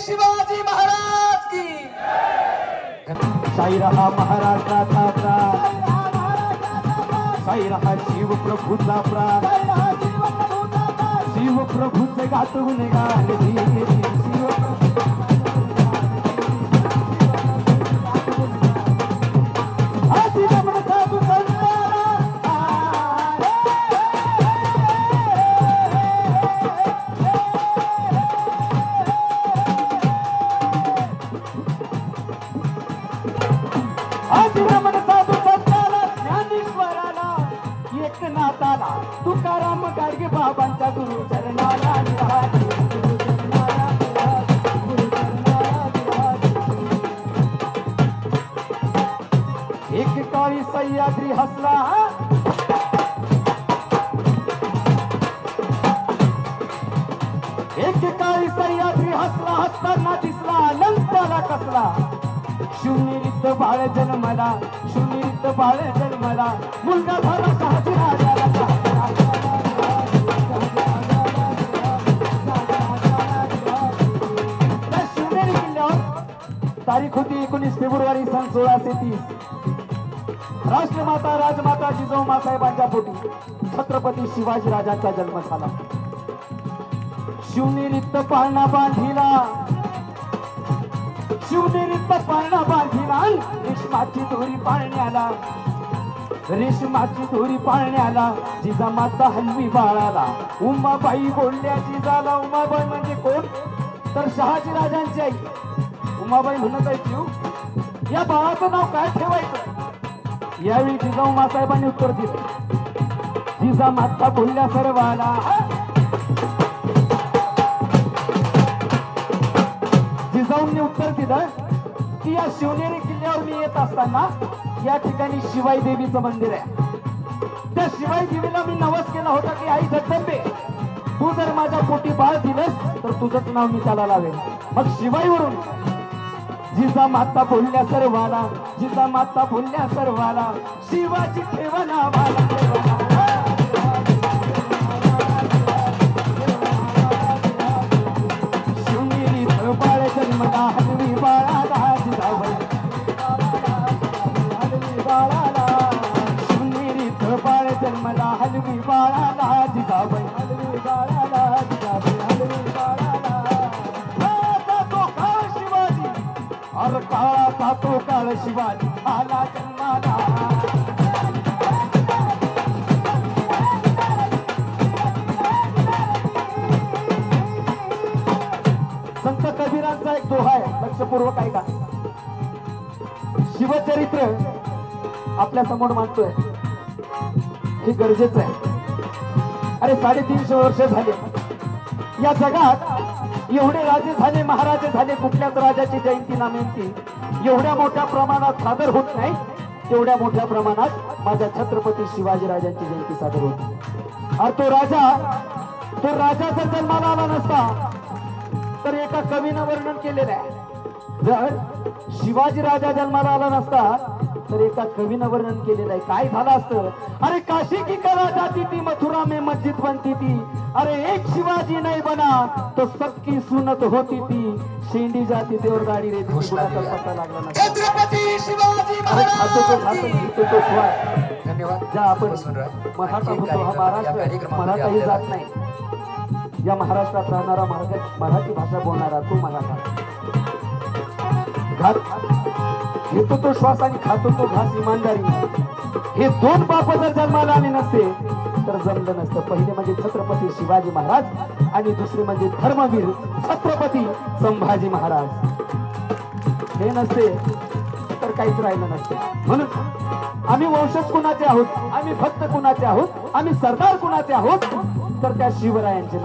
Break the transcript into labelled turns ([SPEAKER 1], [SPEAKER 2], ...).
[SPEAKER 1] शिवाजी महाराज की।
[SPEAKER 2] साई रहा महाराष्ट्राचा प्राण, साई रहा शिवप्रभूचा प्राण, शिवप्रभूचे गातून गाणे तुकाराम गाडगे बाबांच्या गुरु चरणाला एक काळी सह्याद्री हसला, एक काळी सह्याद्री हसला, हसताना दिसला अनंताला कसला। शिवनिरित बाळ जन्मला, शिवनिरित बाळ जन्मला, मुलगा झाला शहाजी राजाला। शिवनेरी किल्ल्यावर तारीख होती 19 फेब्रुवारी सन 1630। राष्ट्रमाता राजमाता जिजाऊ मासाहेबांच्या पोटी छत्रपती शिवाजी राजांचा जन्म झाला। शिवनेरीत पाळणा बांधिला, शिवनेरीत पाळणा बांधिला, रेशमाची दोरी पाळण्याला, रेशमाची दोरी पाळण्याला, जिजामाता हलवी बाळाला। उमाबाई बोलल्या जिजाला, उमाबाई म्हणजे कोण तर शहाजी राजांची आई। उमाबाई म्हणत आहे शिव या बाळाचं नाव काय ठेवायचं। यावेळी जिजाऊ मासाहेबांनी उत्तर दिले, जिजामाता बोलल्या सर्वाला, जिजाऊंनी उत्तर दिलं की या शिवनेरी किल्ल्यावर मी येत असताना या ठिकाणी शिवाई देवीचं मंदिर आहे। त्या शिवाई देवीला मी नवस केला होता की आई जगदंबे तू जर माझ्या पोटी बाळ दिलंस तर तुझंच नाव मी त्याला लावेल। मग शिवाईवरून जिजामाता बोलल्या सर्वाला, जिजामाता बोलल्या सर्वाला, शिवाजी ठेवा नावाला, शिवनेरी बाळ जन्मला, हलवी बाळाला जिजाबाई, हलवी बाळाला, शिवनेरी बाळ जन्मला, हलवी बाळाला जिजाबाई, हलवी बाळाला जिजाबाई, हलवी बाळाला। जातो काळ शिवाजी, अरे काळा जातो काळ शिवाजी आला जन्माला। संत कबीरांचा एक दोहा आहे, लक्षपूर्वक ऐका। शिवचरित्र आपल्या समोर मांडतोय हे गरजेचं आहे। अरे 350 वर्ष झाले या जगात, एवढे राजे झाले, महाराजे झाले, कुठल्याच राजाची जयंती नामेंती एवढ्या मोठ्या प्रमाणात सादर होत नाही, तेवढ्या मोठ्या प्रमाणात माझ्या छत्रपती शिवाजी राजांची जयंती सादर होती। आणि तो राजा जर जन्माला आला नसता तर एका कवीनं वर्णन केलेलं आहे, जर शिवाजी राजा जन्माला आला नसता तर एका कवीनं वर्णन केलेलं आहे। काय झालं असतं, अरे काशी की कला जाती थी, मथुरा में मस्जिद बनती थी, अरे एक शिवाजी नहीं बना तो सबकी सुनत होती थी, शेंडी जाती थी और गाड़ी रहती थी, पता लागला ना
[SPEAKER 1] छत्रपती शिवाजी महाराज। धन्यवाद।
[SPEAKER 2] ज्या आपण मराठा होतो, हा महाराष्ट्र मराठाही जात नाही, या महाराष्ट्रात राहणारा मराठी भाषा बोलणारा तो मराठा घेतो तो श्वास आणि खातो तो घास इमानदारी, हे दोन बाप जर जन्माला आले नसते तर जमलं नसतं। पहिले म्हणजे छत्रपती शिवाजी महाराज आणि दुसरे म्हणजे धर्मवीर छत्रपती संभाजी महाराज, हे नसते तर काहीच राहिलं नसते। म्हणून आम्ही वंशज कुणाचे आहोत, आम्ही भक्त कुणाचे आहोत, आम्ही सरदार कुणाचे आहोत तर त्या शिवरायांचे।